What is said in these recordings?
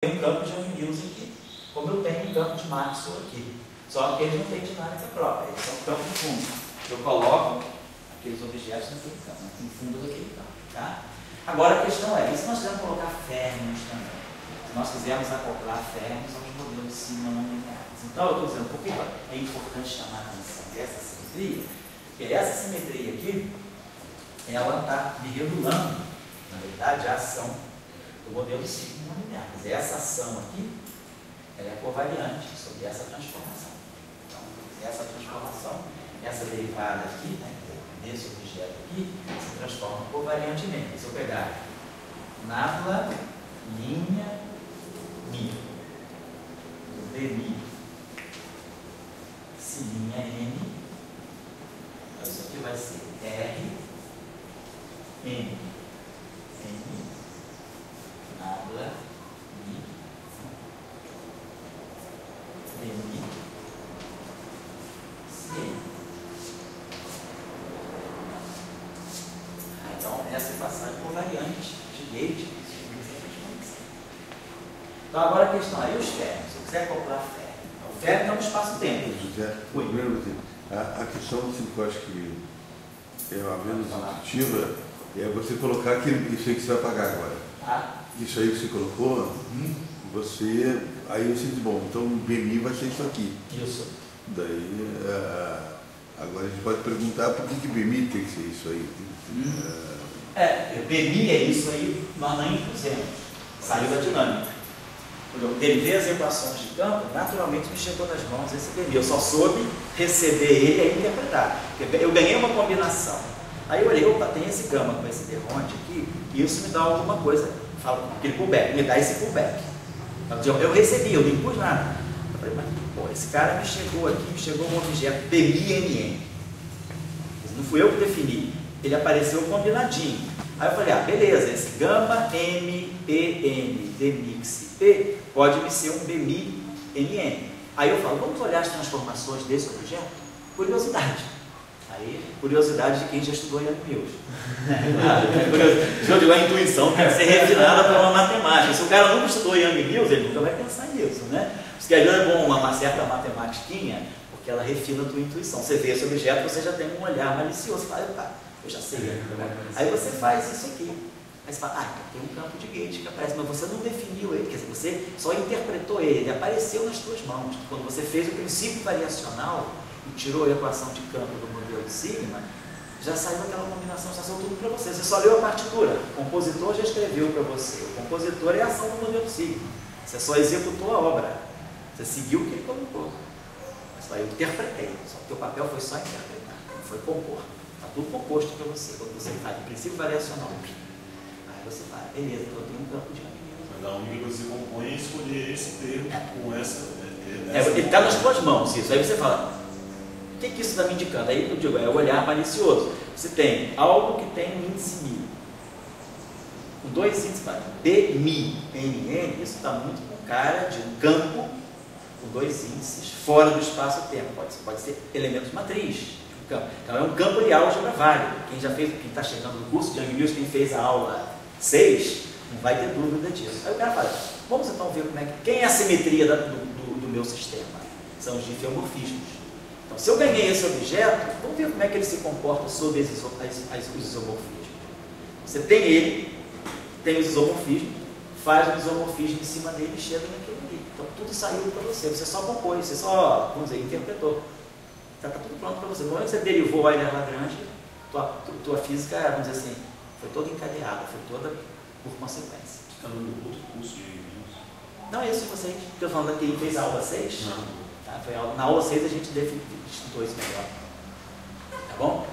Tem um campo de Young-Mills aqui, como eu tenho um campo de Maxwell aqui. Só que eles não têm dinâmica própria, eles são campo de fundo. Eu coloco aqueles objetos naquele campo, no fundo daquele campo. Tá? Agora a questão é, e se nós quisermos colocar férmions também? Se nós quisermos acoplar férmions aos modelos de cima não lineares. Então eu estou dizendo, por que é importante chamar a atenção dessa simetria? Porque essa simetria aqui, ela está me regulando, na verdade, a ação do modelo de cima não linear. Quer dizer, essa ação aqui, ela é covariante sobre essa transformação. Então, essa transformação, essa derivada aqui, né, desse objeto aqui, se transforma covariantemente. Se eu pegar nabla, linha, mi, dmi, se linha n, então isso aqui vai ser r, n, nabla, mi, dmi, c. Então, essa equação é covariante de Gauge. Então, agora a questão é, e os férmions? Se eu quiser acoplar férmion, o férmion é um espaço-tempo. José, primeiro, a questão assim, que eu acho que é uma menos intuitiva é você colocar isso aí que você vai pagar agora. Isso aí que você colocou, você, aí você diz, bom, então o BMI vai ser isso aqui. Isso. Daí, agora a gente pode perguntar por que BMI tem que ser isso aí. BMI é isso aí, nós nem impusemos. Saiu da dinâmica. Eu derivei as equações de campo, naturalmente me chegou nas mãos esse BMI. Eu só soube receber ele e interpretar. Eu ganhei uma combinação. Aí eu olhei, opa, tem esse gama com esse derronte aqui, e isso me dá alguma coisa. Falo, aquele pullback, me dá esse pullback. Eu recebi, eu não impus nada. Eu falei, mas pô, esse cara me chegou aqui, me chegou um objeto BMI-NN. Não fui eu que defini, ele apareceu combinadinho. Aí eu falei, beleza, esse gama M, P, N, demix P pode me ser um BMI, NN. Aí eu falo, vamos olhar as transformações desse objeto? Curiosidade. Aí, curiosidade de quem já estudou Young-Mills. A intuição tem que ser refinada para uma matemática. Se o cara nunca estudou Young-Mills, ele nunca vai pensar nisso, né? Isso que às vezes é bom uma certa matematiquinha, porque ela refina a tua intuição. Você vê esse objeto, você já tem um olhar malicioso. Você fala, eu já sei. Aí você faz isso aqui. Aí você fala, tem um campo de Gauge que aparece, mas você não definiu ele, quer dizer, você só interpretou ele, ele apareceu nas suas mãos. Quando você fez o princípio variacional e tirou a equação de campo do modelo de sigma, já saiu aquela combinação, já saiu tudo para você. Você só leu a partitura, o compositor já escreveu para você. O compositor é a ação do modelo de sigma. Você só executou a obra, você seguiu o que ele colocou. Só eu interpretei, só que o teu papel foi só interpretar, não foi compor. Está tudo composto para você. Quando você faz o princípio variacional, aí você fala, beleza, então eu tenho um campo de Young-Mills. Mas a única coisa que você compõe é escolher esse termo com essa. Ele está nas tuas mãos, isso. Aí você fala, o que isso está me indicando? Aí eu digo, é o olhar malicioso. Você tem algo que tem um índice μ. Com dois índices, BMI, NN, isso está muito com cara de um campo com dois índices fora do espaço-tempo. Pode ser elementos de matriz. Então é um campo de álgebra válido. Quem está chegando no curso de Young-Mills, quem fez a aula 6, não vai ter dúvida disso. Aí o cara fala, vamos então ver quem é a simetria do meu sistema. São os difeomorfismos. Então, se eu ganhei esse objeto, vamos ver como é que ele se comporta sob os isomorfismos. Você tem ele, tem os isomorfismos, faz o isomorfismo em cima dele e chega naquilo ali. Então, tudo saiu para você. Você só compôs, você só, vamos dizer, interpretou. Está tudo pronto para você. No momento que você derivou a Euler-Lagrange, tua física, vamos dizer assim, foi toda encadeada, foi toda por consequência. Está dando outro curso de Young-Mills? Não, esse você, estou falando que ele fez a aula 6. Não. Tá? Na aula 6 a gente estudou isso melhor. Tá bom?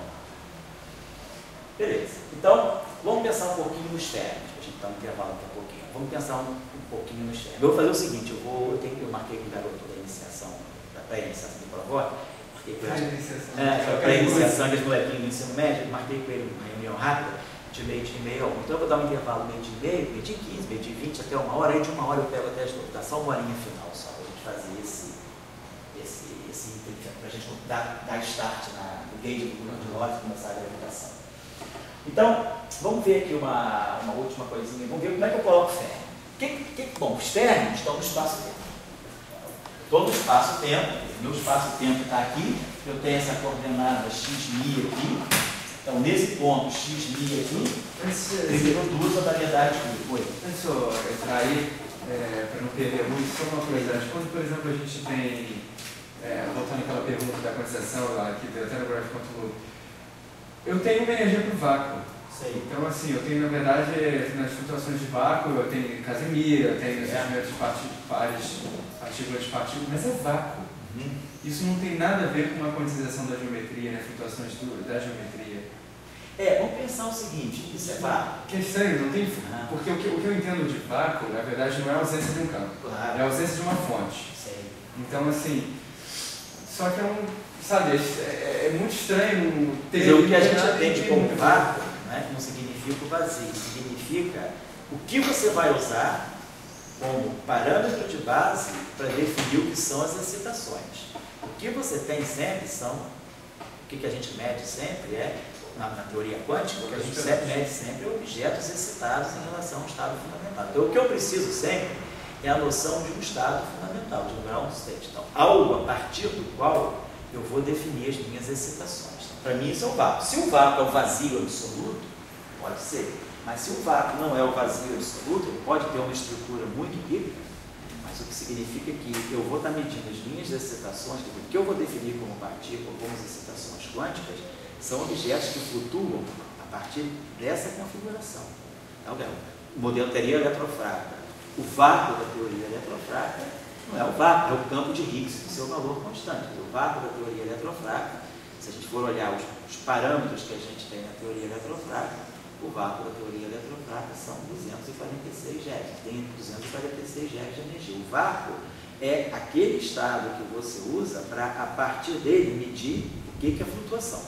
Beleza. Então, vamos pensar um pouquinho nos férmions, para a gente dar um intervalo daqui a pouquinho. Vamos pensar um pouquinho nos férmions. Eu vou fazer o seguinte, eu marquei com o garoto da iniciação, da pré-iniciação do Provó, pré-iniciação dos molequinhos do ensino médio, marquei com ele uma reunião rápida, de meio-dia e meia. Então eu vou dar um intervalo meio-dia e meio, meio-dia e 15, meio-dia e 20, até uma hora, aí de uma hora eu pego até as duas, dá só uma horinha final só, para a gente fazer para a gente dar start no gauge do de Lorentz e começar a gravitação. Então, vamos ver aqui uma última coisinha, vamos ver como é que eu coloco férmion. Bom, os términos estão no espaço-tempo. Estou no espaço-tempo, meu espaço-tempo está aqui, eu tenho essa coordenada x,mi aqui. Então, nesse ponto, x,mi aqui, ele produz a variedade de coisa. Antes de eu entrar aí, para não perder muito, só uma curiosidade. Quando, por exemplo, a gente tem, voltando àquela pergunta da condensação lá, que deu até no Graph Control, eu tenho uma energia para o vácuo. Sei. Então, assim, eu tenho, na verdade, nas flutuações de vácuo, eu tenho Casimir, eu tenho procedimentos de partículas de partículas, mas é vácuo. Isso não tem nada a ver com uma quantização da geometria, né? Flutuações da geometria. Vamos pensar o seguinte, isso é vácuo. Que é estranho, não tem... Porque o que eu entendo de vácuo, na verdade, não é a ausência de um campo. Claro. É a ausência de uma fonte. Sei. Então, assim, só que sabe, é muito estranho ter... O que a gente entende como vácuo, né, não significa o vazio, significa o que você vai usar como parâmetro de base para definir o que são as excitações. O que você tem sempre são, o que a gente mede sempre na teoria quântica, o que a gente mede sempre é objetos excitados em relação a um estado fundamental. Então, o que eu preciso sempre é a noção de um estado fundamental, de um ground state. Então, algo a partir do qual eu vou definir as minhas excitações. Então, para mim, isso é o vácuo. Se o vácuo é o vazio absoluto, pode ser. Mas se o vácuo não é o vazio absoluto, ele pode ter uma estrutura muito rica, mas o que significa que eu vou estar medindo as minhas excitações, o que eu vou definir como partícula, como as excitações quânticas, são objetos que flutuam a partir dessa configuração. Então, o modelo teoria eletrofracta. O vácuo da teoria eletrofracta não é o vácuo, é o campo de Higgs do seu valor constante. O vácuo da teoria eletrofracta, se a gente for olhar os parâmetros que a gente tem na teoria eletrofracta, o vácuo da teoria eletrofracta são 246 GeV. Tem 246 GeV de energia. O vácuo é aquele estado que você usa para, a partir dele, medir o que é flutuação.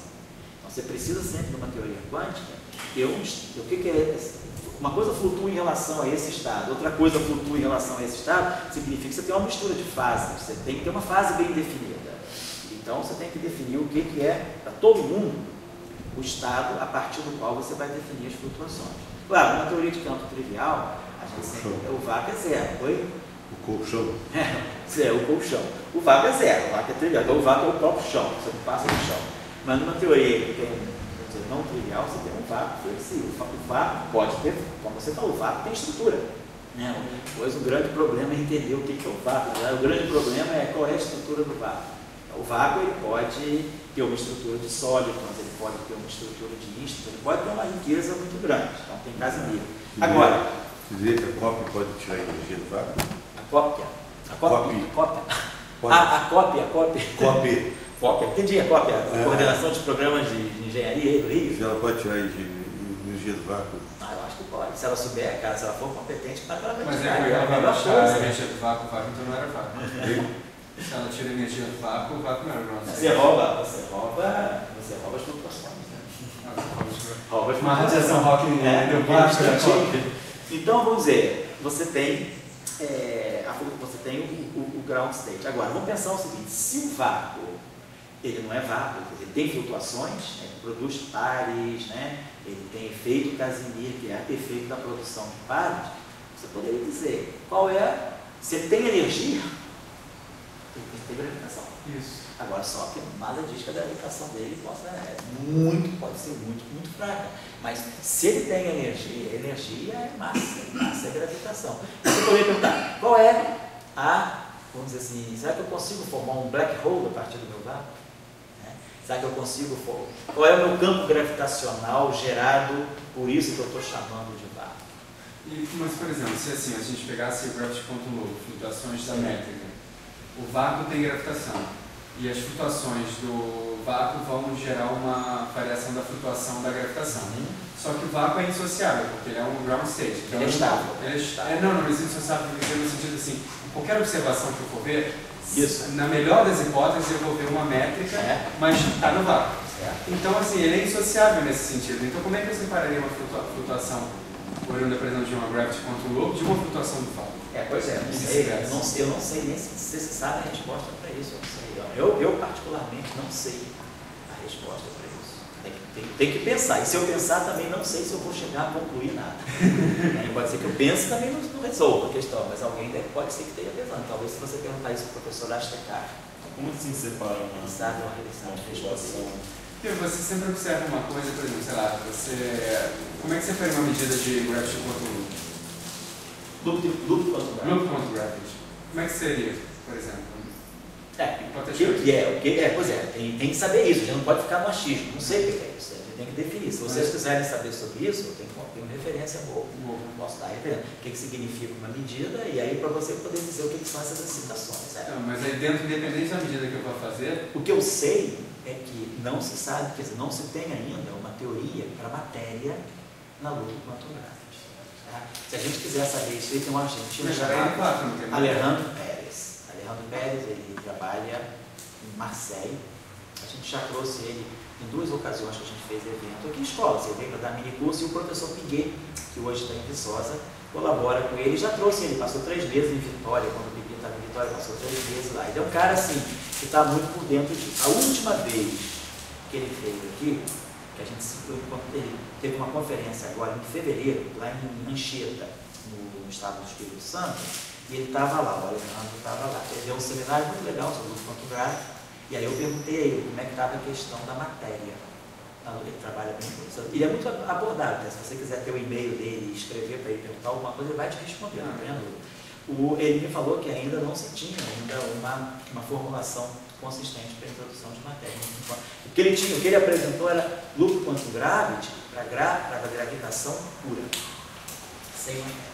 Então, você precisa sempre de uma teoria quântica ter o que é. Uma coisa flutua em relação a esse estado, outra coisa flutua em relação a esse estado, significa que você tem uma mistura de fases, você tem que ter uma fase bem definida. Então, você tem que definir o que é, para todo mundo, o estado a partir do qual você vai definir as flutuações. Claro, na teoria de campo trivial, a gente sempre, o vácuo é zero, foi? O colchão. O colchão. O vácuo é zero, o vácuo é trivial, então o vácuo é o próprio chão, você não passa no chão. Mas numa teoria que tem, não trivial, você tem um vácuo flexível. O vácuo pode ter, como você falou, o vácuo tem estrutura. Pois o grande problema é entender o que é o vácuo. O grande problema é qual é a estrutura do vácuo. O vácuo ele pode ter uma estrutura de sólidos, ele pode ter uma estrutura de ístolo, ele pode ter uma riqueza muito grande. Então tem Casimir. Agora, dizer que a cópia pode tirar a energia do vácuo? A cópia. Entendi a cópia. Coordenação de programas de engenharia do Rio. Se ela pode tirar a energia do vácuo? Eu acho que pode. Se ela souber, cara, se ela for competente, ela vai Mas tirar. ela vai baixar a energia do vácuo, então não era vácuo. Se ela tira a energia do vácuo, o vácuo não era ground state. Você rouba as flutuações, né? Rouba as uma radiação rock do vácuo. Então, vamos dizer, você tem o ground state. Agora, vamos pensar o seguinte, se o vácuo, ele não é vácuo, ele tem flutuações, ele produz pares, né? Ele tem efeito Casimir, que é o efeito da produção de pares, você poderia dizer, se ele tem energia, ele tem que ter gravitação. Isso. Agora, só que nada diz que a gravitação dele pode ser muito fraca. Mas se ele tem energia, a energia é massa é gravitação. Você poderia perguntar, qual é vamos dizer assim, será que eu consigo formar um black hole a partir do meu vácuo? Será que eu consigo formar? Qual é o meu campo gravitacional gerado por isso que eu estou chamando de vácuo? Mas, por exemplo, se assim, a gente pegasse o gráfico de ponto novo, flutuações da métrica, o vácuo tem gravitação. E as flutuações do vácuo vão gerar uma variação da flutuação da gravitação. Só que o vácuo é indissociável, porque ele é um ground state. Então ele é estável. Não, mas indissociável no sentido assim, qualquer observação que eu for ver, isso. Na melhor das hipóteses eu vou ver uma métrica, mas está no vácuo. Então, assim, ele é indissociável nesse sentido. Então, como é que eu separaria uma flutuação, olhando, por exemplo, de uma gravity control loop, de uma flutuação do vácuo? Pois é, eu não sei nem se você sabe a resposta para isso. Eu particularmente não sei a resposta para isso. Tem que pensar. E se eu pensar também, não sei se eu vou chegar a concluir nada. Pode ser que eu pense também não resolva a questão, mas alguém pode ser que esteja pensando. Talvez se você perguntar isso para o professor Astecar. Como assim separa uma situação? Você sempre observa uma coisa, por exemplo, sei lá, como é que você faz uma medida de gravity quanto Loop quanto gravity? Como é que seria, por exemplo? Pois é, tem que saber isso, a gente não pode ficar no achismo, não sei o que é isso, a gente tem que definir. Se vocês quiserem saber sobre isso, eu tenho uma referência boa, posso dar referência. O que significa uma medida, e aí para você poder dizer o que são essas citações. Não, mas aí dentro, independente da medida que eu vou fazer... O que eu sei é que não se sabe, quer dizer, não se tem ainda uma teoria para matéria na loop quantum gravity. Tá? Se a gente quiser saber isso, aí tem um argentino chamado Alejandro Pérez. Alejandro Pérez, ele trabalha em Marseille. A gente já trouxe ele em 2 ocasiões que a gente fez evento aqui em escola. Você veio para dar mini curso e o professor Piguet, que hoje está em Viçosa, colabora com ele. Já trouxe ele, passou 3 meses em Vitória, quando o Piguet estava em Vitória, passou 3 meses lá. Ele é um cara assim, que está muito por dentro disso. A última vez que ele veio aqui, que a gente ele teve uma conferência agora em fevereiro, lá em Anchieta, no estado do Espírito Santo, e ele estava lá, o Alejandro estava lá. Ele deu um seminário muito legal sobre o quantum gravity, e aí eu perguntei a ele como é que estava a questão da matéria. Ele trabalha bem com isso. Ele é muito abordado, né? Se você quiser ter o e-mail dele e escrever para ele perguntar alguma coisa, ele vai te responder. Ele me falou que ainda não se tinha uma formulação consistente para a introdução de matéria. O que ele apresentou era loop quantum gravity para gravitação pura, sem matéria.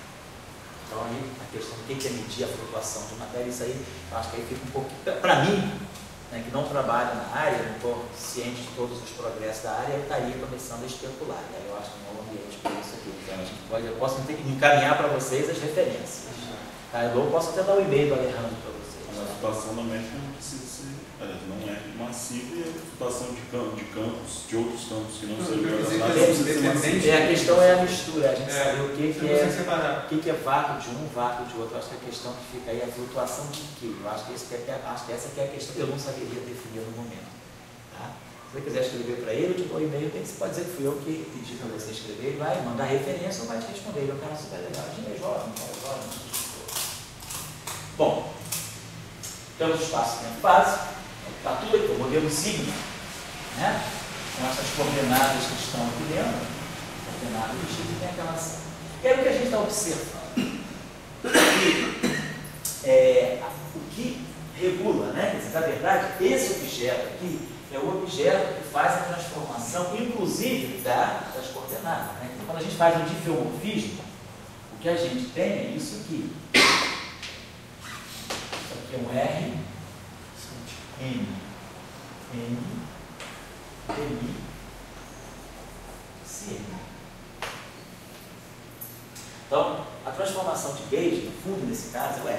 Então aí a questão do que é medir a flutuação de matéria, isso aí, eu acho que aí fica um pouco, para mim, né, que não trabalho na área, não estou ciente de todos os progressos da área, eu estaria começando a especular. E aí eu acho que não é um ambiente para isso aqui. Então eu posso encaminhar para vocês as referências. Tá? Eu posso até dar o e-mail do Alejandro para vocês. A flutuação da métrica não precisa ser, não é massiva, e a flutuação de campos, de outros campos que não são gravitacionais. A questão é a mistura, a gente saber o que é vácuo de um, vácuo de outro. Eu acho que a questão que fica aí é a flutuação de quê? Eu acho que essa que é a questão que eu não saberia definir no momento. Tá? Se você quiser escrever para ele, eu te dou o e-mail, você pode dizer que fui eu que pedi para você escrever, ele vai mandar referência ou vai te responder. Ele é um cara super legal, a gente é jovem, Bom, temos o espaço-tempo básico, está tudo aqui, o modelo sigma, né? Com essas coordenadas que estão aqui dentro, coordenadas do X, e tem aquela ação. E aí o que a gente está observando? O que regula, né? Quer dizer, na verdade, esse objeto aqui é o objeto que faz a transformação, inclusive das coordenadas. Né? Então, quando a gente faz um diffeomorfismo, o que a gente tem é isso aqui. É um R, N, DI, CN. Então, a transformação de Gauge, no fundo, nesse caso, é o R.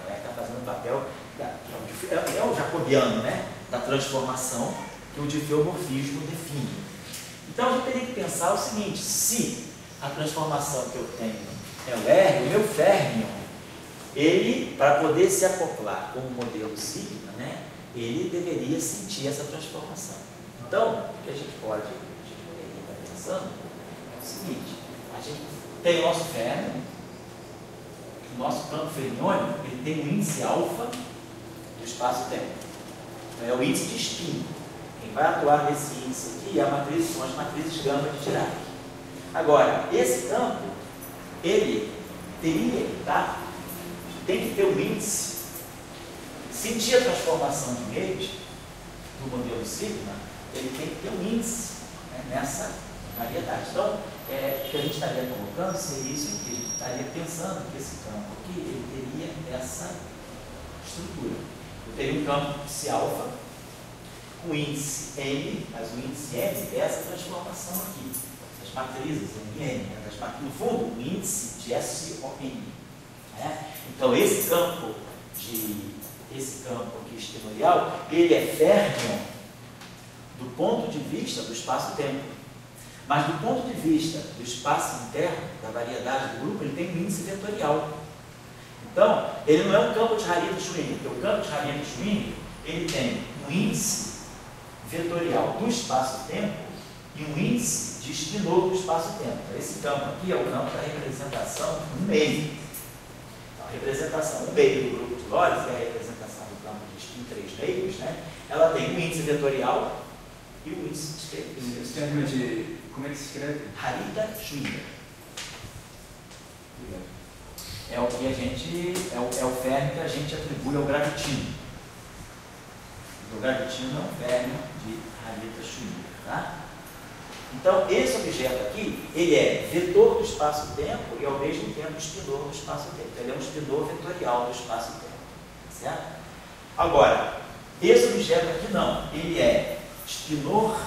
O R está fazendo o papel, é o jacobiano, né? Da transformação que o diffeomorfismo define. Então, a gente teria que pensar o seguinte: se a transformação que eu tenho é o R, o meu férmion, ele, para poder se acoplar com o modelo sigma, né, ele deveria sentir essa transformação. Então, o que a gente poderia estar pensando é o seguinte: a gente tem o nosso férmion, o nosso campo fermiônico, ele tem um índice alfa do espaço-tempo. Então, é o índice de spin. Quem vai atuar nesse índice aqui são as matrizes gama de Dirac. Agora, esse campo, ele teria que estar tem que ter um índice. Sentir a transformação de Gauge do modelo sigma, ele tem que ter um índice, né, nessa variedade. Então, o que a gente estaria colocando seria isso aqui. A gente estaria pensando que esse campo aqui, ele teria essa estrutura. Eu teria um campo índice alfa, com índice M, mas o índice M é essa transformação aqui. As matrizes M, no fundo, o índice de SOM. Então, esse campo aqui espinorial, ele é férmion do ponto de vista do espaço-tempo. Mas do ponto de vista do espaço interno, da variedade do grupo, ele tem um índice vetorial. Então, ele não é um campo de Hariri-Schwinner, porque o campo de Hariri-Schwinner, ele tem um índice vetorial do espaço-tempo e um índice de spin-over do espaço-tempo. Então, esse campo aqui é o campo da representação 1 meio. Então, a representação 1 meio do grupo de Lorenz, que é a representação do campo de spin 3 meios, né? Ela tem um índice vetorial e o índice de como é que se escreve? Harita-Schwinger. É o que a gente, é o fermo que a gente atribui ao gravitino. O gravitino é um fermo de Harita-Schwinger, tá? Então, esse objeto aqui, ele é vetor do espaço-tempo e, ao mesmo tempo, spinor do espaço-tempo. Ele é um spinor vetorial do espaço-tempo, certo? Agora, esse objeto aqui não, ele é spinor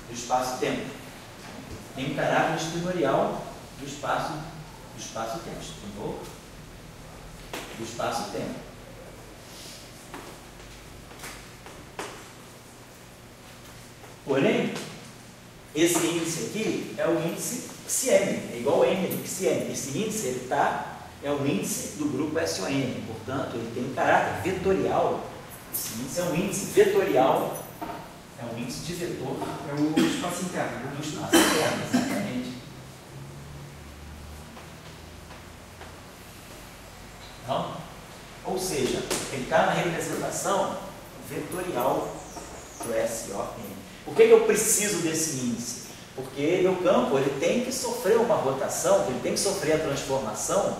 do espaço-tempo. Tem um caráter spinorial do espaço-tempo. Spinor do espaço-tempo. Porém, esse índice aqui é o índice XN, é igual ao N do XN. Esse índice ele é um índice do grupo SON, portanto, ele tem um caráter vetorial. Esse índice é um índice vetorial, é um índice de vetor. É o espaço interno. Do espaço interno, exatamente. Então, ou seja, ele está na representação vetorial do SON. Por que eu preciso desse índice? Porque meu campo ele tem que sofrer uma rotação, ele tem que sofrer a transformação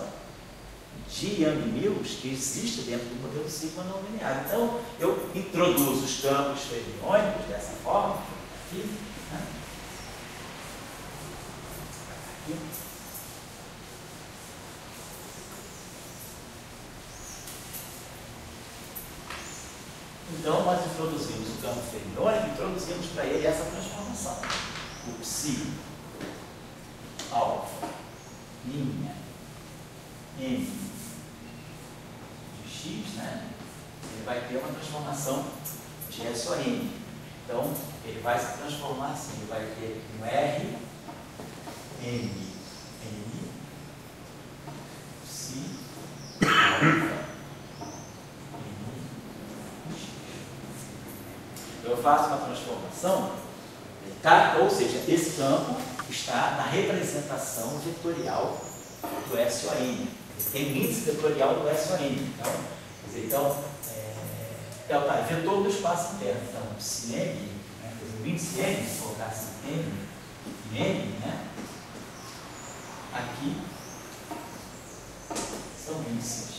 de Yang-Mills que existe dentro do modelo sigma não linear. Então, eu introduzo os campos fermiônicos dessa forma, aqui, né? Aqui. Então, nós introduzimos o campo fermiônico e introduzimos para ele essa transformação. O psi, alfa, linha, m de x, né? Ele vai ter uma transformação de SON. Então, ele vai se transformar assim, ele vai ter um R, M, N, psi, alfa, eu faço uma transformação, tá? Ou seja, esse campo está na representação vetorial do SON. Ele tem um índice vetorial do SON. Então, quer dizer, tá, vetor do espaço interno. Então, se M, né, o índice M, se colocar assim, M, né, aqui são índices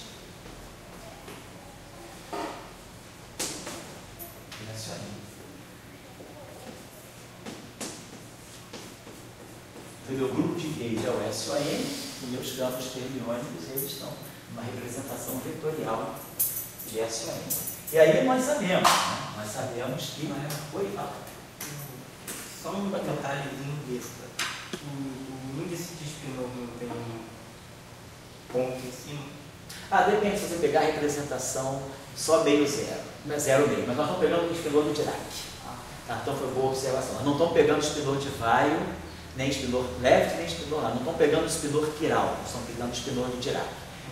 o meu grupo de Gauge é o SON e meus campos fermiônicos eles estão numa representação vetorial de SON. E aí nós sabemos, né? Nós sabemos que... Oi, fala. Só um detalhezinho besta. O índice de spinor não tem um ponto em cima? Depende se você pegar a representação só meio zero. Não é zero meio, mas nós estamos pegando o spinor do Dirac. Tá? Então foi boa observação. Nós não estamos pegando o spinor de Weyl, nem spinor left, nem spinor right. Não estão pegando o spinor chiral, estão pegando o spinor de Dirac.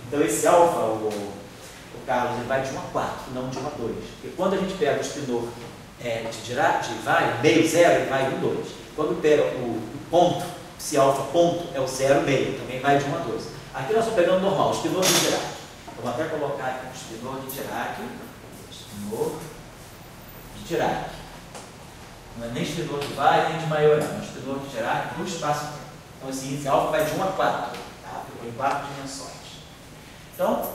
Então esse alfa, o Carlos, ele vai de 1 a 4, não de 1 a 2. Porque quando a gente pega o spinor de Dirac, de Weyl, meio zero, ele vai 1 a 2. Quando pega o ponto, se alfa ponto é o 0 meio, também vai de 1 a 2. Aqui nós estamos pegando normal, o spinor de Dirac. Eu vou até colocar aqui o spinor de Dirac, não é nem spinor de Weyl, nem de Majorana, é um spinor de Dirac no espaço-tempo. Então esse índice alfa vai de 1 a 4, tá? Ficou em 4 dimensões. Então,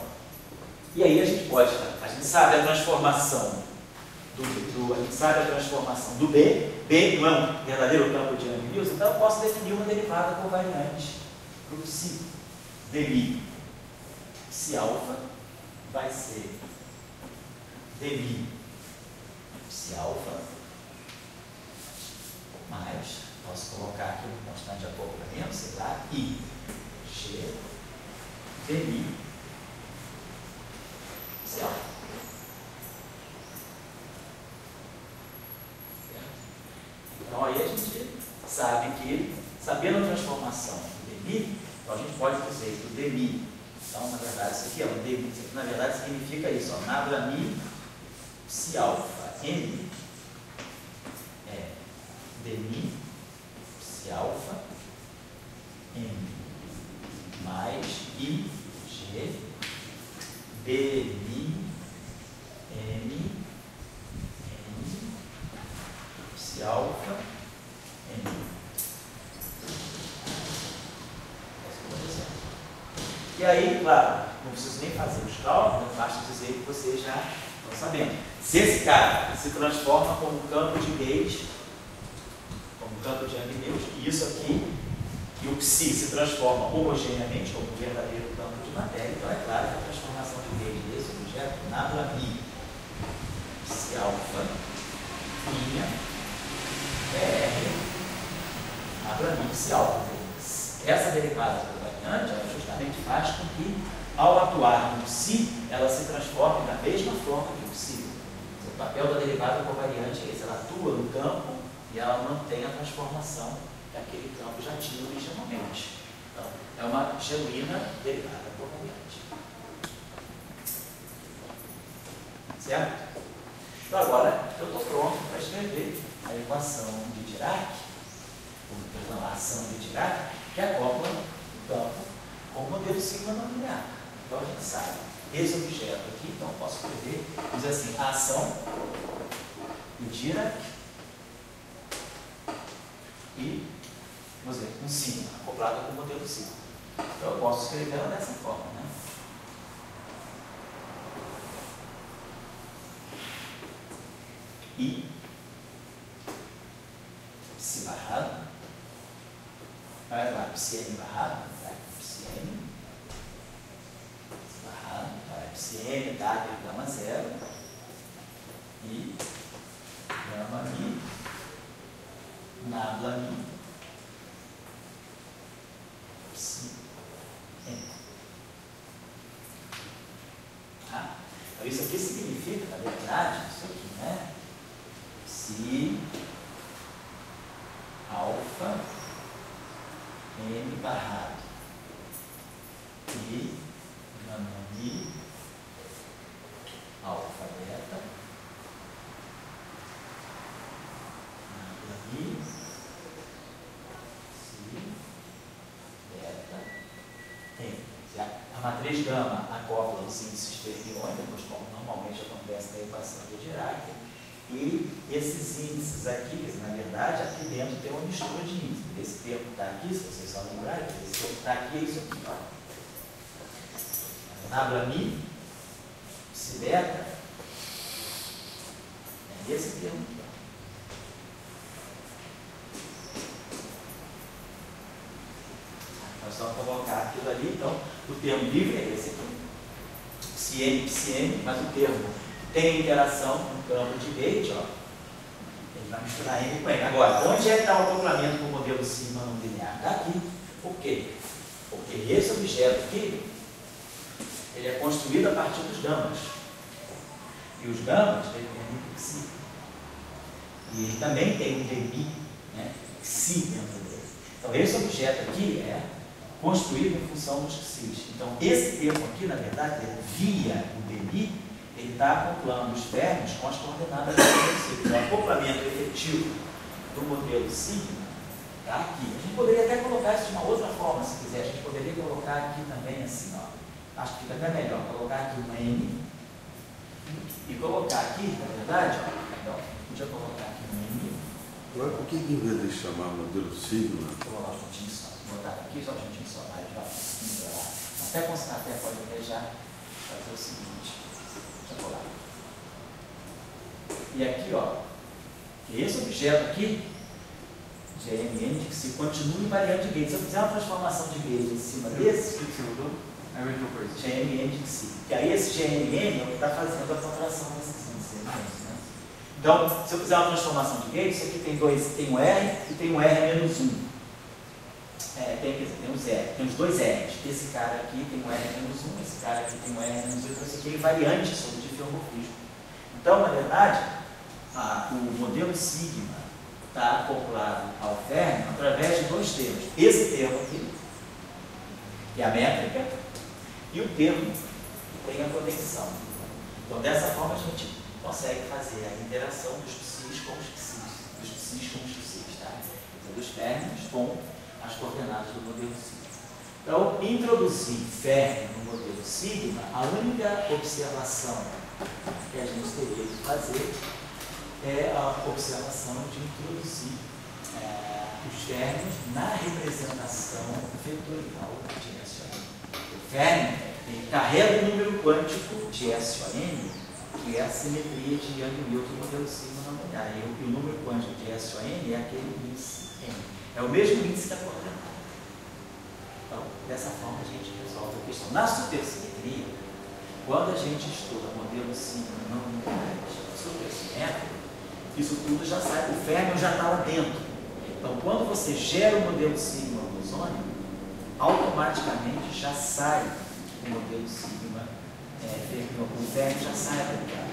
e aí a gente sabe a transformação a gente sabe a transformação do B não é um verdadeiro campo de Yang-Mills, então eu posso definir uma derivada covariante para o psi. Dmi psi alfa vai ser dmi psi alfa mais, posso colocar aqui uma constante de acoplamento, sei lá, I, G, dmi psi alfa. Então aí a gente sabe que, sabendo a transformação do dmi, então a gente pode dizer que o dmi, então na verdade isso aqui é um dmi, isso aqui na verdade significa isso, ó, nabla mi psi alfa n é dmi psi alfa m mais I G dmi m psi alfa m. E aí, claro, não preciso nem fazer os cálculos, basta dizer que vocês já estão sabendo. Se esse cara se transforma como campo de Gauge, como campo de Young-Mills, e isso aqui, e o psi se transforma homogeneamente como um verdadeiro campo de matéria, então é claro que a transformação de Gauge desse objeto nada mi psi alfa minha PR nada mi psi alfa. Essa derivada covariante, ela justamente faz com que, ao atuar no psi, ela se transforme da mesma forma que o psi. O papel da derivada covariante é esse, ela atua no campo e ela mantém a transformação que aquele campo já tinha originalmente. Então, é uma genuína derivada covariante. Certo? Então, agora, eu estou pronto para escrever a equação de Dirac, perdão, a ação de Dirac, que acopla o campo com o modelo sigma não linear. Então, a gente sabe esse objeto aqui, então eu posso escrever, diz assim, a ação de Dirac e, vamos dizer, um sigma, acoplado com o modelo sigma. Então, eu posso escrever ela dessa forma, né? I psi barrado, vai lá, psi m barrado, vai, psi m barrado, vai, psi m dado gama zero e gama mi nabla mi psi m. Tá? Então, isso aqui significa, na verdade, isso aqui, né? Psi alfa m barrado e gama mi alfa beta nabla mi psi beta m. A matriz gama acopla os índices fermiões, depois como normalmente acontece na equação de Dirac. E esses índices aqui, na verdade, aqui dentro tem uma mistura de índices. Esse termo que está aqui, se vocês só lembrarem, esse termo que está aqui é isso aqui. Nabla mi, psi beta, é esse termo aqui. Nós vamos colocar aquilo ali, então, o termo livre é esse aqui. Psi m, mas o termo tem interação com o campo de Gauge, ó. Ele vai misturar M com M. Agora, onde é que está o acoplamento com o modelo sigma não linear? Está aqui. Por quê? Porque esse objeto aqui, ele é construído a partir dos gamas. E os gamas têm um psi. E ele também tem um dmi, né, psi dentro dele. Então, esse objeto aqui é construído em função dos psis. Então, esse termo aqui, na verdade, via o dmi, ele está acoplando os termos com as coordenadas do modelo sigma. Então, o acoplamento efetivo do modelo sigma está aqui. A gente poderia até colocar isso de uma outra forma, se quiser. A gente poderia colocar aqui também assim, ó. Acho que fica até melhor. Colocar aqui uma M e colocar aqui, na verdade, ó. Então, podia colocar aqui uma M. Agora, por que em vez de chamar modelo sigma? Vou colocar juntinho só. Vou botar aqui só juntinho só. Aí já até pode até já fazer o seguinte. E aqui, ó, esse objeto aqui, GMN, que se continua invariante de Gauge. Se eu fizer uma transformação de Gauge em cima desse, O que você mudou? É a mesma coisa. GMN de si. Que aí esse GMN é o que está fazendo a contração desses índices, né? Então, se eu fizer uma transformação de Gauge, isso aqui tem um R e tem um R menos 1. Tem os dois R's. Esse cara aqui tem um R menos 1, esse cara aqui tem um R menos 2, então esse aqui é invariante sobre o diffeomorfismo. Então, na verdade, o modelo sigma está acoplado ao férmio através de dois termos. Esse termo aqui, que é a métrica, e o termo que tem a conexão. Então, dessa forma, a gente consegue fazer a interação dos psis com os psis. dos psis com os psis, tá? Dos férmions com as coordenadas do modelo sigma. Então, introduzir férmion no modelo sigma, a única observação que a gente teria que fazer é a observação de introduzir os férmions na representação vetorial de SON. O férmion carrega o número quântico de SON, que é a simetria de Young-Milton no modelo sigma não linear. E o número quântico de SON é aquele índice N. É o mesmo índice da coordenada. Então, dessa forma a gente resolve a questão. Na supersimetria, quando a gente estuda modelo sigma não lineares, supersimétrico, isso tudo já sai, o férmion já está lá dentro. Então, quando você gera o modelo sigma bosônico, automaticamente já sai o modelo sigma férmion. O férmion já sai da ligada.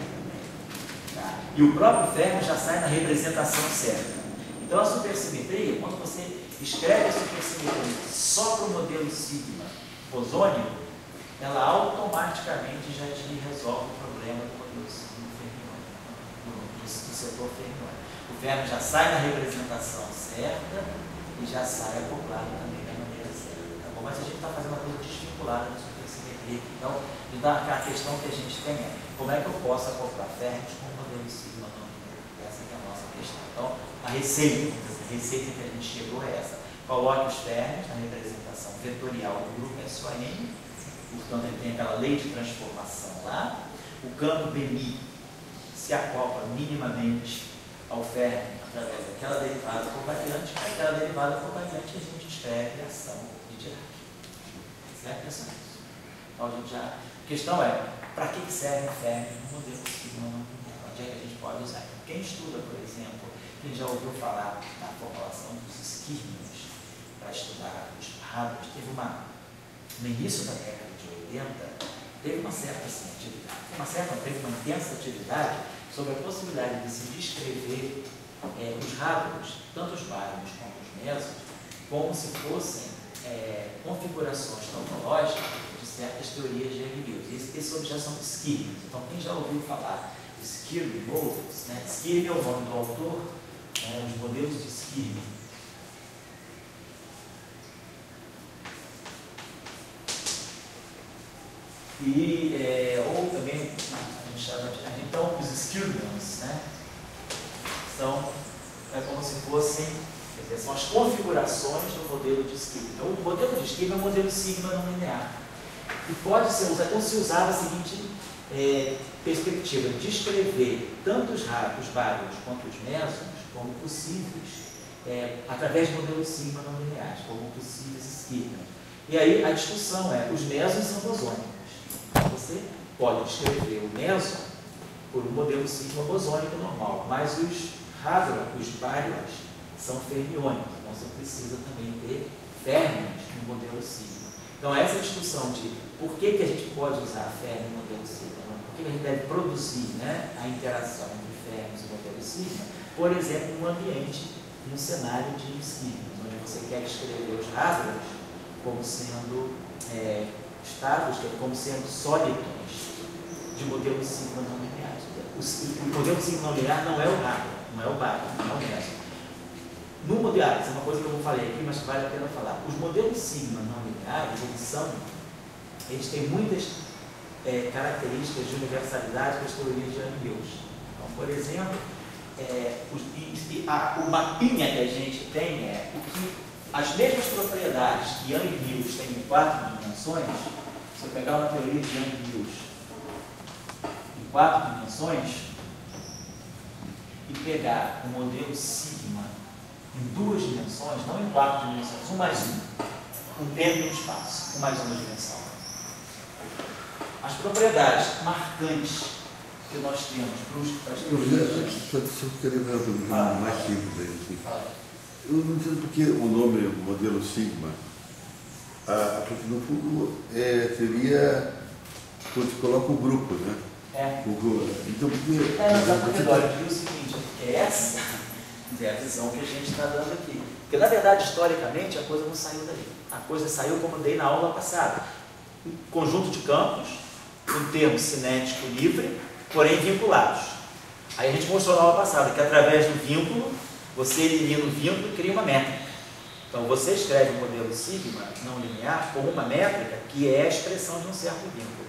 Tá? E o próprio férmion já sai na representação certa. Então, a supersimetria, quando você escreve a supersimetria só para o modelo sigma bosônico, ela automaticamente já te resolve o problema do modelo sigma fermiônico, do setor fermiônico. O férmion já sai na representação certa e já sai acoplado também da maneira certa. Tá bom? Mas a gente está fazendo uma coisa desvinculada da supersimetria. Então, a questão que a gente tem é como é que eu posso acoplar férmions com o modelo sigma não linear? Essa é a nossa questão. Então, a receita que a gente chegou é essa. Coloque os férmions na representação vetorial do grupo SON, portanto, ele tem aquela lei de transformação lá. O campo BMI se acopla minimamente ao férmion através daquela derivada covariante. Aquela derivada covariante a gente escreve a ação de Dirac. Certo? É só isso. Então, a gente já... A questão é, para que serve o férmion no modelo sigma não linear? Onde é que a gente pode usar? Quem estuda, por exemplo, quem já ouviu falar na formulação dos esquirmios para estudar os hadrons, teve no início da década de 80, teve uma certa atividade, teve uma intensa atividade sobre a possibilidade de se descrever os hadrons, tanto os bárions quanto os mesos, como se fossem configurações topológicas de certas teorias de Young-Milton. Esses objetos são esquirmios. Então, quem já ouviu falar de Skirmy models, né? Skirmy é o nome do autor, os modelos de Skirmy. Ou também, então, os Skirmions, né? São como se fossem, quer dizer, são as configurações do modelo de Skirmy. Então, o modelo de Skirmy é o modelo sigma não linear. E pode ser usado, então se usava a seguinte perspectiva, de descrever tanto os bários quanto os mesons como possíveis, através de modelos sigma não lineares, como possíveis esquirmios. E aí a discussão é, os mesons são bosônicos. Você pode descrever o meson por um modelo sigma bosônico normal, mas os bários são fermiônicos, então você precisa também ter férmions no modelo sigma. Então essa discussão de por que a gente pode usar a férmion no modelo sigma, por que a gente deve produzir, né, a interação entre férmions e o modelo sigma, por exemplo, num ambiente, num cenário de esquirmios, onde você quer descrever os hadrons como sendo estados, como sendo sólitons de modelo sigma não lineares. O modelo sigma não linear não é o hadron, não é o bário, não é o meson. No modelo, isso é uma coisa que eu não falei aqui, mas que vale a pena falar. Os modelos sigma não lineares, eles têm muitas características de universalidade das teorias de Young-Milton. Então, por exemplo, o mapinha que a gente tem é o que as mesmas propriedades que Young-Milton tem em 4 dimensões. Se eu pegar uma teoria de Young-Milton em 4 dimensões e pegar o modelo sigma em 2 dimensões, não em 4 dimensões, 1 mais 1, um tempo e um espaço, 1 mais 1 dimensão. As propriedades marcantes que nós temos para as teorias. Só queria ver uma pergunta mais simples aí. Assim. Eu não entendo porque o nome modelo sigma, porque no fundo seria quando se coloca o grupo, né? Então, porque. Eu digo o seguinte, porque essa é a visão que a gente está dando aqui. Porque, na verdade, historicamente, a coisa não saiu daí. A coisa saiu, como eu dei na aula passada. Um conjunto de campos, um termo cinético livre, porém vinculados. Aí a gente mostrou na aula passada que, através do vínculo, você elimina o vínculo e cria uma métrica. Então, você escreve o modelo sigma não linear como uma métrica que é a expressão de um certo vínculo.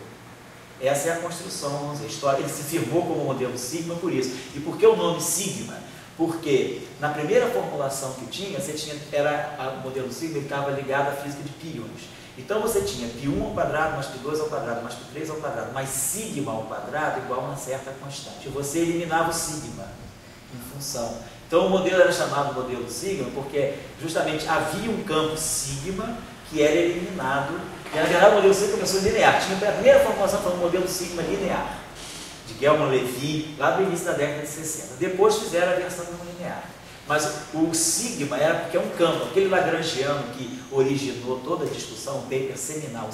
Essa é a construção, vamos dizer, história. Ele se firmou como modelo sigma por isso. E por que o nome sigma? Porque na primeira formulação que tinha, o modelo sigma estava ligado à física de pions. Então você tinha π1 ao quadrado, mais π2 ao quadrado, mais π3 ao quadrado, mais sigma ao quadrado igual a uma certa constante. E você eliminava o sigma em função. Então o modelo era chamado modelo sigma porque justamente havia um campo sigma que era eliminado. E na verdade o modelo sigma começou linear. Tinha a primeira formulação foi um modelo sigma linear, de Gelman-Levy, lá do início da década de 60. Depois fizeram a versão não linear. Mas o sigma era porque é um campo. Aquele lagrangiano que originou toda a discussão, o paper seminal,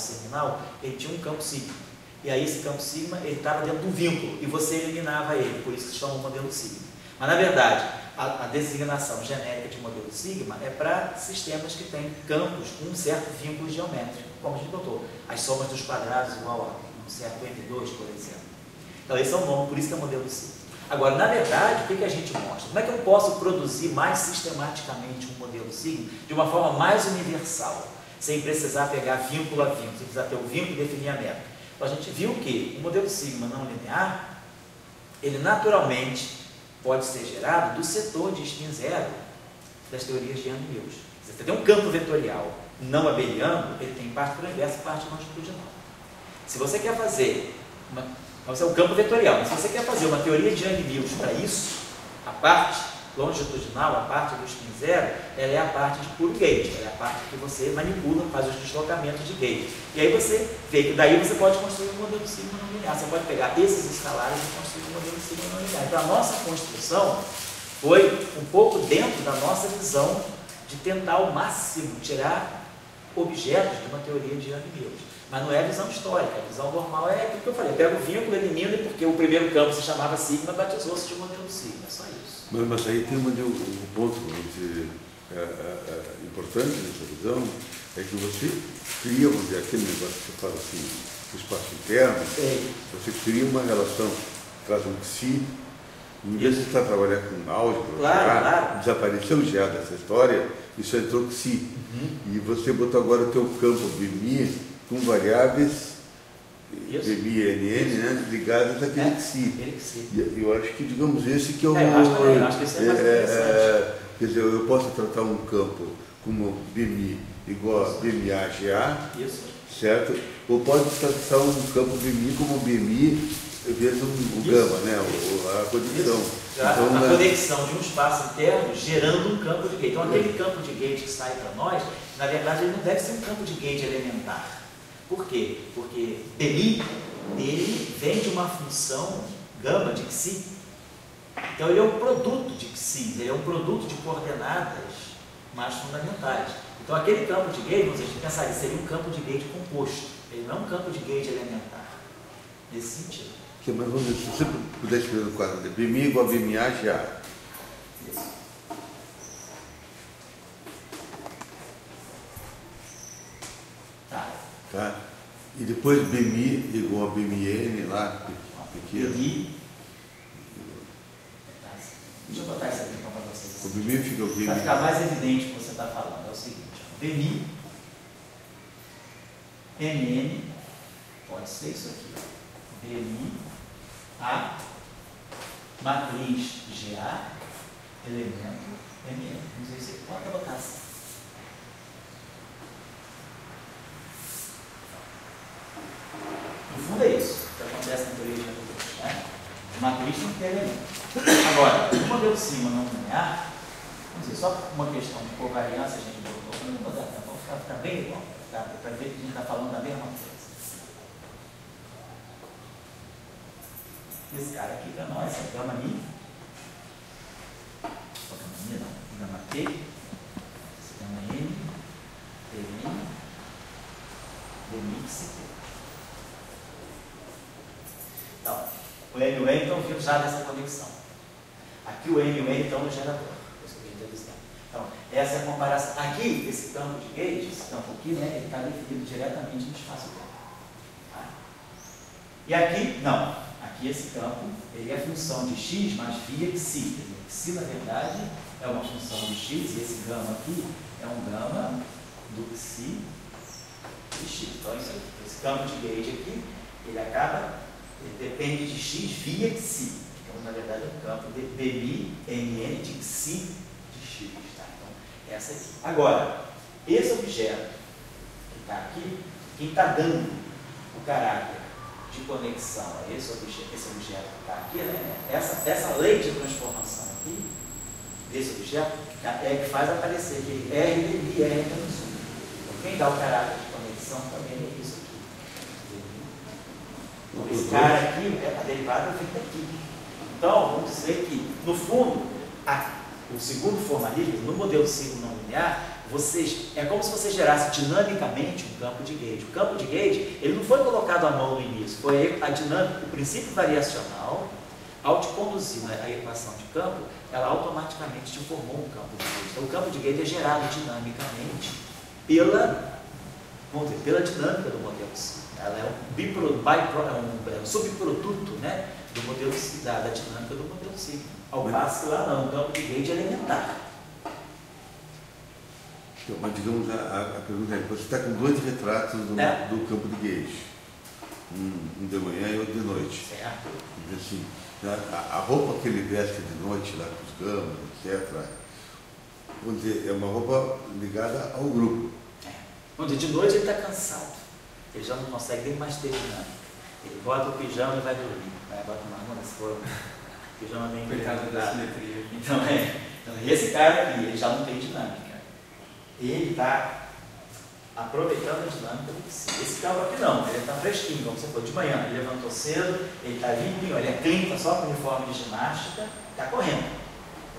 ele tinha um campo sigma. E aí esse campo sigma, ele estava dentro do vínculo, e você eliminava ele, por isso que se chama o modelo sigma. Mas na verdade, a designação genérica de modelo sigma é para sistemas que têm campos com um certo vínculo geométrico, como a gente botou, as somas dos quadrados igual a um certo M2, por exemplo. Então esse é o nome, por isso que é modelo sigma. Agora, na verdade, o que a gente mostra? Como é que eu posso produzir mais sistematicamente um modelo sigma de uma forma mais universal, sem precisar pegar vínculo a vínculo, sem precisar ter o vínculo e definir a métrica? Então, a gente viu que o modelo sigma não linear, ele naturalmente pode ser gerado do setor de spin zero das teorias de Yang-Mills. Você tem um campo vetorial não abeliano, ele tem parte para o inverso e parte longitudinal. Se você quer fazer esse é o campo vetorial. Mas se você quer fazer uma teoria de Yang-Mills para isso, a parte longitudinal, a parte do spin zero, ela é a parte de puro gate, ela é a parte que você manipula, faz os deslocamentos de gate. E aí você vê que daí você pode construir um modelo sigma não linear. Você pode pegar esses escalares e construir um modelo sigma não linear. Então a nossa construção foi um pouco dentro da nossa visão de tentar ao máximo tirar objetos de uma teoria de Yang-Mills. Mas não é a visão histórica, a visão normal é aquilo que eu falei. Pega o vínculo, elimina, porque o primeiro campo se chamava sigma, batizou-se de modelo sigma, é só isso. Mas aí tem um ponto importante nessa visão, é que você cria, vamos dizer, aquele negócio que você fala assim, o espaço interno, você cria uma relação, traz um psi, em vez de estar trabalhando com álgebra, desapareceu já dessa história, isso entrou psi. E você botou agora o teu campo BMI, com variáveis BMI e NN, né, ligadas àquele psi. E eu acho que, digamos, esse que é o... acho que esse é mais interessante. Quer dizer, eu posso tratar um campo como BMI igual a BMA-GA, certo? Ou pode tratar um campo BMI como BMI vezes um gama, né, a conexão. Então, a conexão de um espaço interno gerando um campo de gate. Então, aquele campo de gate que sai para nós, na verdade, ele não deve ser um campo de gate elementar. Por quê? Porque BMI, ele vem de uma função gama de psi. Então ele é um produto de psi, ele é um produto de coordenadas mais fundamentais. Então aquele campo de gate, a gente pensar, ele seria um campo de gate composto, ele não é um campo de gate elementar, nesse sentido. Mas vamos ver, se você puder escrever no quadro de BMI igual a BMA, já. Isso. Tá? E depois BMI igual a BMN lá, pequeno. BMI. Deixa eu botar isso aqui para vocês. O BMI fica o BMI. Para ficar mais evidente o que você está falando, é o seguinte: BMI, NN, pode ser isso aqui, BMI, A, matriz GA, elemento, NN. Não sei se você pode botar assim. No fundo é isso que acontece na teoria de Yang-Mills, né? Matriz tem que ter elemento. Agora, o modelo sigma não linear, vamos dizer, só uma questão de covariância, a gente botou, para não botar, vamos ficar bem igual, tá? Para ver que a gente está falando da mesma coisa. Esse cara aqui para nós é gama mi, gama mi não, gama t, gama n, dn, dmix. Então, o M e o N estão vindo já nessa conexão. Aqui o M e o N estão no gerador. Então, essa é a comparação. Aqui, esse campo de gate, esse campo aqui, né, ele está definido diretamente no espaço-tempo. Tá? E aqui, não. Aqui esse campo, ele é função de x, mas via xi. Xi, na verdade, é uma função de x, e esse gama aqui é um gama do xi de x. Então, esse campo de gauge aqui, ele depende de x via xi. Então, na verdade, é um campo de dmi mn de xi de x. Tá? Então, essa aqui. Agora, esse objeto que está aqui, quem está dando o caráter de conexão a esse objeto que está aqui, né? Essa lei de transformação aqui, desse objeto, é que faz aparecer que R dmi R menos 1. Então, quem dá o caráter de conexão também é isso aqui. Esse cara aqui, a derivada é feita aqui. Então, vamos dizer que, no fundo, o segundo formalismo, no modelo ciclo não linear, é como se você gerasse dinamicamente um campo de gauge. O campo de gauge, ele não foi colocado à mão no início, foi a dinâmica, o princípio variacional, ao te conduzir a equação de campo, ela automaticamente te formou um campo de gauge. Então, o campo de gauge é gerado dinamicamente pela dinâmica do modelo ciclo. Ela é um subproduto, né, do modelo da dinâmica do modelo ciclo. Ao passo que lá não, o campo de gauge é elementar. Mas digamos, a pergunta é, você está com dois retratos do campo de gauge, um de manhã e outro de noite. Certo. Assim, a roupa que ele veste de noite, lá com os gamas, etc., vamos dizer, é uma roupa ligada ao grupo. Vamos dizer, de noite ele está cansado, ele já não consegue nem mais ter dinâmica. Ele bota o pijama e vai dormir, bota uma arma nesse fogo, o pijama bem coitado da simetria. Então, esse cara aqui, ele já não tem dinâmica. Ele está aproveitando a dinâmica do psi. Esse campo aqui não, ele está fresquinho, como você falou, de manhã, ele levantou cedo, ele está limpinho, ele é clean, está só com uniforme de ginástica, está correndo.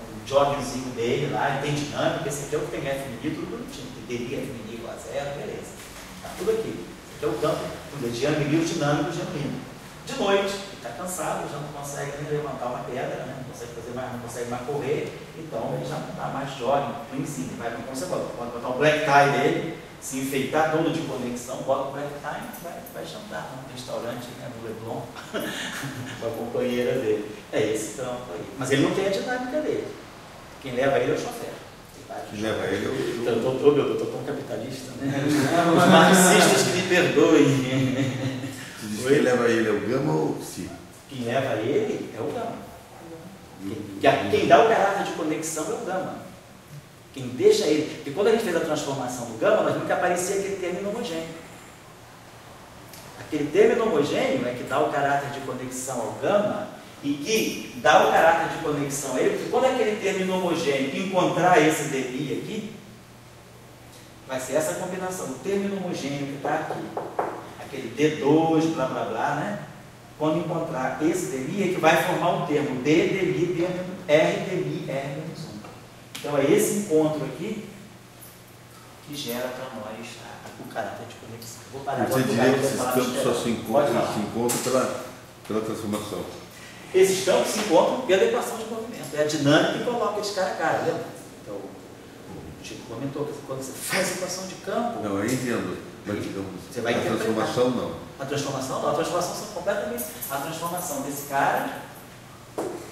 O joggingzinho dele lá, ele tem dinâmica, esse aqui é o que tem F mini, tudo bonitinho, tem DB, F mini igual a zero, beleza. Está tudo aqui. Esse aqui é o campo de Yang-Mills dinâmico genuíno. De noite, ele está cansado, já não consegue nem levantar uma pedra, né? Não consegue fazer mais, não consegue mais correr, então ele já não está mais jogging, cleanzinho. Vai, como você falou, pode botar o black tie dele, se enfeitar todo de conexão, bota o black tie e vai jantar num restaurante, né, no Leblon, com a companheira dele. É esse campo aí. Mas ele não tem a dinâmica dele. Quem leva ele é o chofer. Quem leva ele é o... Eu estou tão capitalista, né? Os marxistas que me perdoem. Você diz que quem leva ele é o gama ou o psi? Quem leva ele é o gama. Quem dá o caráter de conexão é o gama. Quem deixa ele... Porque quando a gente fez a transformação do gama, nós vimos que aparecia aquele termo inhomogêneo. Aquele termo inhomogêneo é que dá o caráter de conexão ao gama e que dá o caráter de conexão a ele, porque quando aquele termo inhomogêneo encontrar esse dmi aqui, vai ser essa combinação. O termo inhomogêneo que está aqui, aquele D2, blá blá blá, né? Quando encontrar esse dmi, é que vai formar um termo D dmi R dmi R menos 1. Então é esse encontro aqui que gera para nós o caráter de conexão. Vou parar. Você diria que esses campos só se encontram pela transformação? Esses campos se encontram pela equação de movimento. É a dinâmica que coloca eles cara a cara, lembra? Então, o Chico comentou que quando você faz a equação de campo... Não, eu entendo. Mas, digamos, você vai a transformação não. A transformação não. A transformação são completamente... A transformação desse cara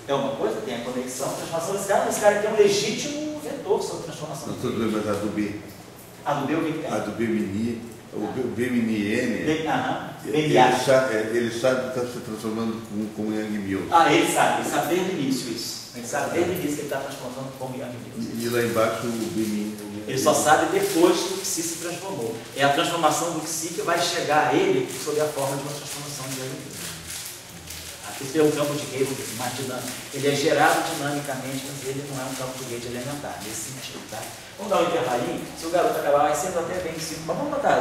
é uma coisa, tem a conexão. A transformação desse cara aqui é um legítimo vetor sobre a transformação. Não estou doendo, mas a do B. A do B o que tem? A do B mini... O B mini N, ele sabe que está se transformando como Yang-Mills. Ele sabe desde o início isso. Ele sabe desde o início que ele está transformando como Yang-Mills. E lá embaixo o B mini. Ele só sabe depois que o Xi se transformou. É a transformação do Xi que vai chegar a ele sob a forma de uma transformação de Yang-Mills. Aqui tem um campo de gauge mais dinâmico. Ele é gerado dinamicamente, mas ele não é um campo de gauge elementar, nesse sentido, tá? Vamos dar um intervalinho. Se o garoto acabar mais cedo, até bem em 5, mas vamos botar.